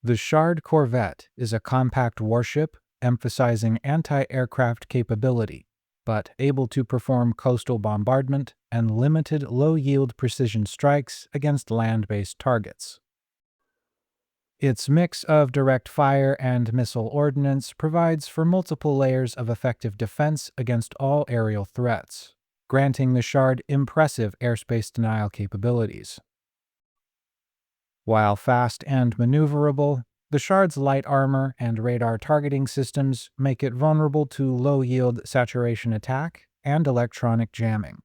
The Shard Corvette is a compact warship emphasizing anti-aircraft capability, but able to perform coastal bombardment and limited low-yield precision strikes against land-based targets. Its mix of direct fire and missile ordnance provides for multiple layers of effective defense against all aerial threats, granting the Shard impressive airspace denial capabilities. While fast and maneuverable, the Shard's light armor and radar targeting systems make it vulnerable to low-yield saturation attack and electronic jamming.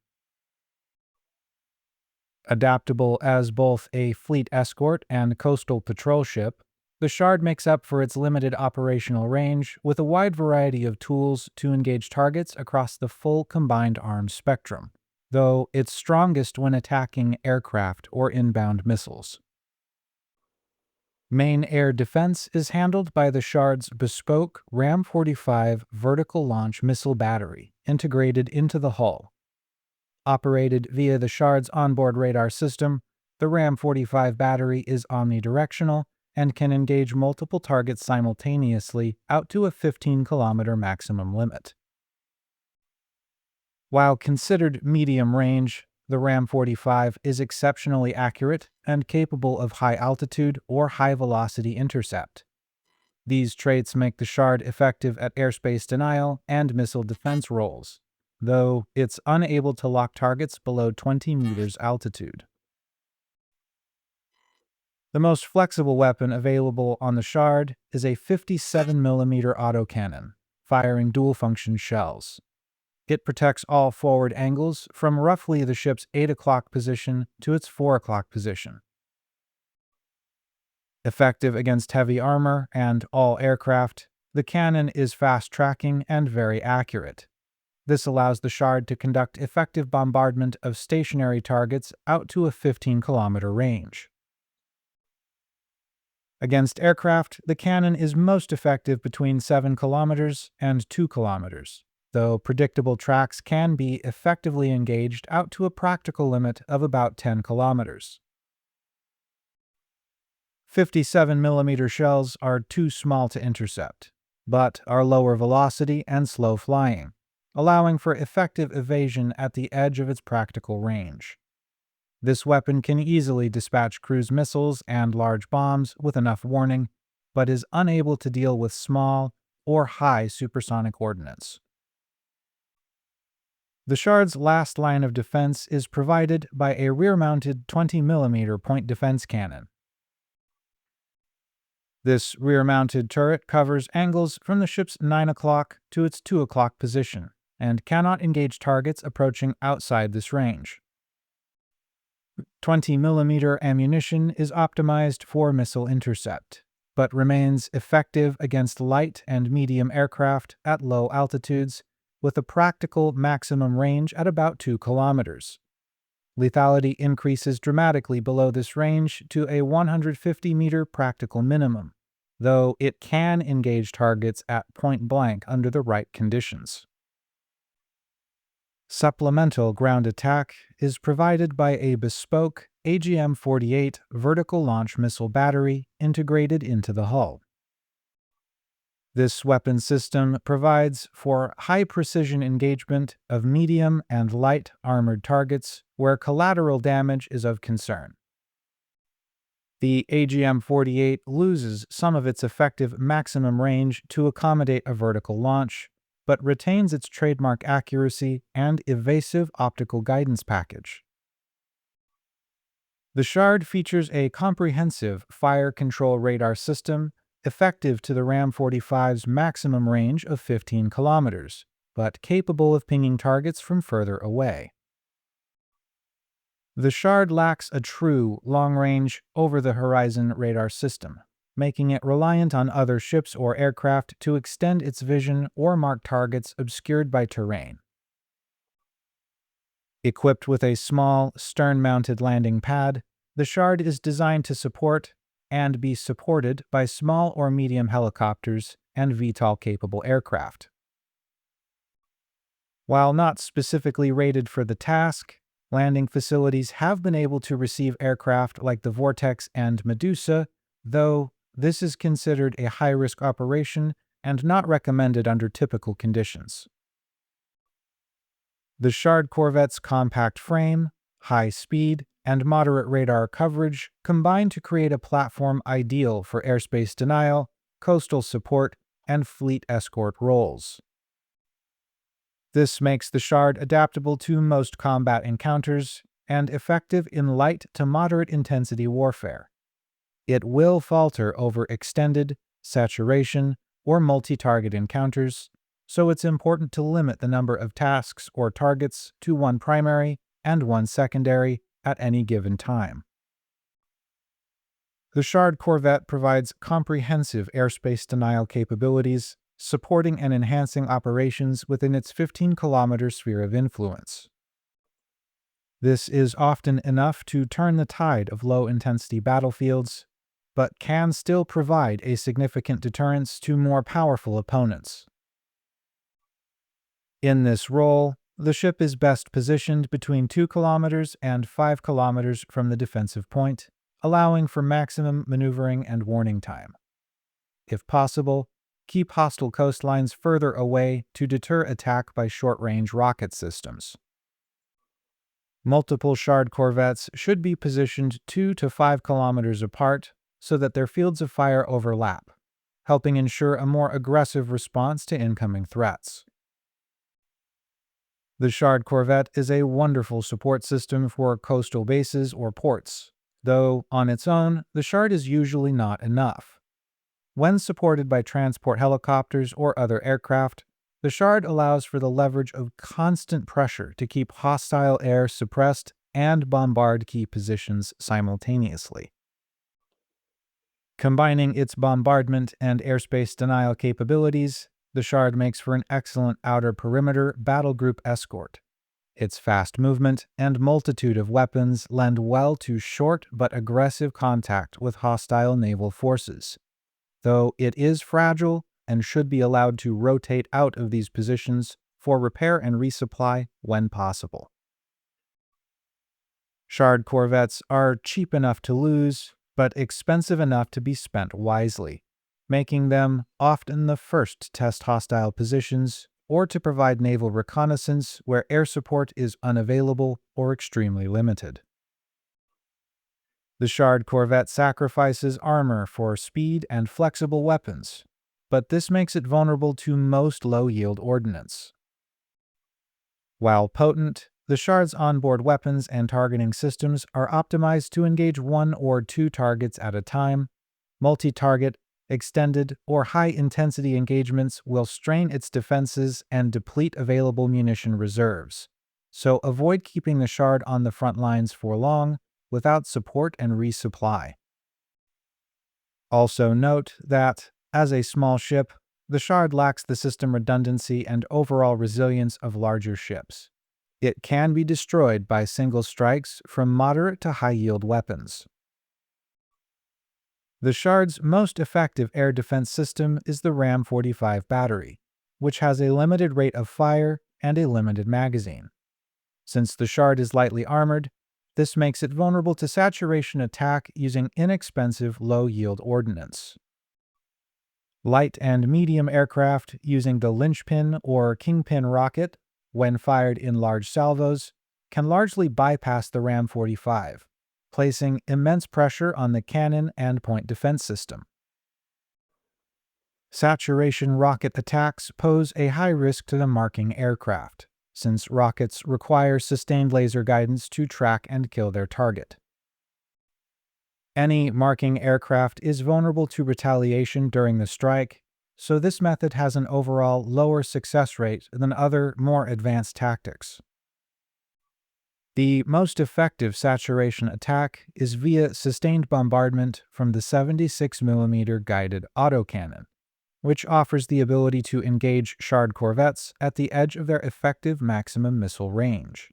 Adaptable as both a fleet escort and coastal patrol ship, the Shard makes up for its limited operational range with a wide variety of tools to engage targets across the full combined arms spectrum, though it's strongest when attacking aircraft or inbound missiles. Main air defense is handled by the Shard's bespoke Ram-45 vertical launch missile battery integrated into the hull. Operated via the Shard's onboard radar system, the Ram-45 battery is omnidirectional and can engage multiple targets simultaneously out to a 15-kilometer maximum limit. While considered medium range, the Ram-45 is exceptionally accurate and capable of high-altitude or high-velocity intercept. These traits make the Shard effective at airspace denial and missile defense roles, though it's unable to lock targets below 20 meters altitude. The most flexible weapon available on the Shard is a 57mm autocannon, firing dual-function shells. It protects all forward angles from roughly the ship's 8 o'clock position to its 4 o'clock position. Effective against heavy armor and all aircraft, the cannon is fast-tracking and very accurate. This allows the Shard to conduct effective bombardment of stationary targets out to a 15-kilometer range. Against aircraft, the cannon is most effective between 7 kilometers and 2 kilometers, though predictable tracks can be effectively engaged out to a practical limit of about 10 kilometers. 57mm shells are too small to intercept, but are lower velocity and slow flying, allowing for effective evasion at the edge of its practical range. This weapon can easily dispatch cruise missiles and large bombs with enough warning, but is unable to deal with small or high supersonic ordnance. The Shard's last line of defense is provided by a rear-mounted 20mm point defense cannon. This rear-mounted turret covers angles from the ship's 9 o'clock to its 2 o'clock position, and cannot engage targets approaching outside this range. 20mm ammunition is optimized for missile intercept, but remains effective against light and medium aircraft at low altitudes, with a practical maximum range at about 2 kilometers. Lethality increases dramatically below this range to a 150-meter practical minimum, though it can engage targets at point blank under the right conditions. Supplemental ground attack is provided by a bespoke AGM-48 vertical launch missile battery integrated into the hull. This weapon system provides for high-precision engagement of medium and light armored targets where collateral damage is of concern. The AGM-48 loses some of its effective maximum range to accommodate a vertical launch, but retains its trademark accuracy and evasive optical guidance package. The Shard features a comprehensive fire control radar system effective to the Ram-45's maximum range of 15 kilometers, but capable of pinging targets from further away. The Shard lacks a true long-range, over-the-horizon radar system, making it reliant on other ships or aircraft to extend its vision or mark targets obscured by terrain. Equipped with a small, stern-mounted landing pad, the Shard is designed to support and be supported by small or medium helicopters and VTOL-capable aircraft. While not specifically rated for the task, landing facilities have been able to receive aircraft like the Vortex and Medusa, though this is considered a high-risk operation and not recommended under typical conditions. The Shard Corvette's compact frame, high speed, and moderate radar coverage combine to create a platform ideal for airspace denial, coastal support, and fleet escort roles. This makes the Shard adaptable to most combat encounters and effective in light to moderate intensity warfare. It will falter over extended, saturation, or multi-target encounters, so it's important to limit the number of tasks or targets to one primary and one secondary at any given time. The Shard Corvette provides comprehensive airspace denial capabilities, supporting and enhancing operations within its 15-kilometer sphere of influence. This is often enough to turn the tide of low-intensity battlefields, but can still provide a significant deterrence to more powerful opponents. In this role, the ship is best positioned between 2 kilometers and 5 kilometers from the defensive point, allowing for maximum maneuvering and warning time. If possible, keep hostile coastlines further away to deter attack by short-range rocket systems. Multiple Shard Corvettes should be positioned 2 to 5 kilometers apart so that their fields of fire overlap, helping ensure a more aggressive response to incoming threats. The Shard Corvette is a wonderful support system for coastal bases or ports, though on its own, the Shard is usually not enough. When supported by transport helicopters or other aircraft, the Shard allows for the leverage of constant pressure to keep hostile air suppressed and bombard key positions simultaneously. Combining its bombardment and airspace denial capabilities, the Shard makes for an excellent outer perimeter battle group escort. Its fast movement and multitude of weapons lend well to short but aggressive contact with hostile naval forces, though it is fragile and should be allowed to rotate out of these positions for repair and resupply when possible. Shard Corvettes are cheap enough to lose, but expensive enough to be spent wisely, making them often the first to test hostile positions or to provide naval reconnaissance where air support is unavailable or extremely limited. The Shard Corvette sacrifices armor for speed and flexible weapons, but this makes it vulnerable to most low-yield ordnance. While potent, the Shard's onboard weapons and targeting systems are optimized to engage 1 or 2 targets at a time. Multi-target, extended, or high-intensity engagements will strain its defenses and deplete available munition reserves, so avoid keeping the Shard on the front lines for long without support and resupply. Also note that, as a small ship, the Shard lacks the system redundancy and overall resilience of larger ships. It can be destroyed by single strikes from moderate to high-yield weapons. The Shard's most effective air defense system is the Ram-45 battery, which has a limited rate of fire and a limited magazine. Since the Shard is lightly armored, this makes it vulnerable to saturation attack using inexpensive low-yield ordnance. Light and medium aircraft using the linchpin or kingpin rocket, when fired in large salvos, can largely bypass the Ram-45, placing immense pressure on the cannon and point defense system. Saturation rocket attacks pose a high risk to the marking aircraft, since rockets require sustained laser guidance to track and kill their target. Any marking aircraft is vulnerable to retaliation during the strike, so this method has an overall lower success rate than other, more advanced tactics. The most effective saturation attack is via sustained bombardment from the 76mm guided autocannon, which offers the ability to engage Shard Corvettes at the edge of their effective maximum missile range.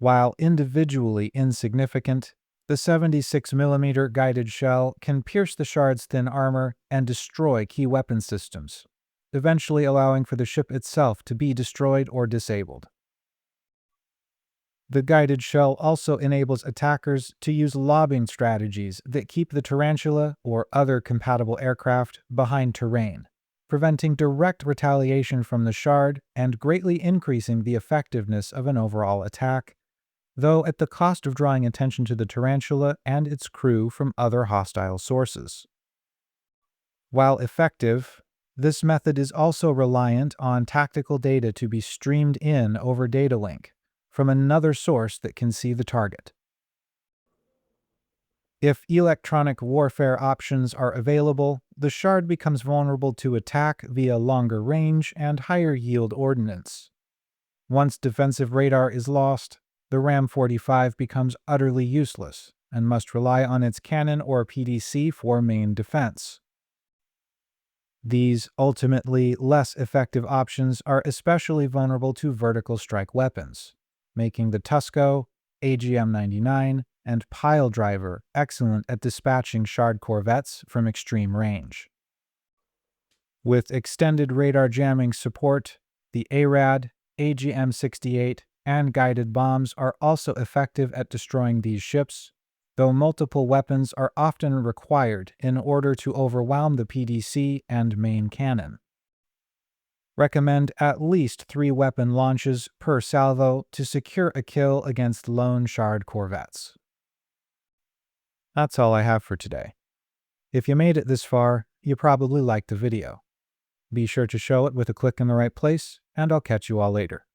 While individually insignificant, the 76mm guided shell can pierce the Shard's thin armor and destroy key weapon systems, eventually allowing for the ship itself to be destroyed or disabled. The guided shell also enables attackers to use lobbing strategies that keep the Tarantula or other compatible aircraft behind terrain, preventing direct retaliation from the Shard and greatly increasing the effectiveness of an overall attack, though at the cost of drawing attention to the Tarantula and its crew from other hostile sources. While effective, this method is also reliant on tactical data to be streamed in over data link from another source that can see the target. If electronic warfare options are available, the Shard becomes vulnerable to attack via longer range and higher yield ordnance. Once defensive radar is lost, the Ram-45 becomes utterly useless and must rely on its cannon or PDC for main defense. These ultimately less effective options are especially vulnerable to vertical strike weapons, making the Tusco, AGM-99, and Pile Driver excellent at dispatching Shard Corvettes from extreme range. With extended radar jamming support, the ARAD, AGM-68, and guided bombs are also effective at destroying these ships, though multiple weapons are often required in order to overwhelm the PDC and main cannon. Recommend at least 3 weapon launches per salvo to secure a kill against lone Shard Corvettes. That's all I have for today. If you made it this far, you probably liked the video. Be sure to show it with a click in the right place, and I'll catch you all later.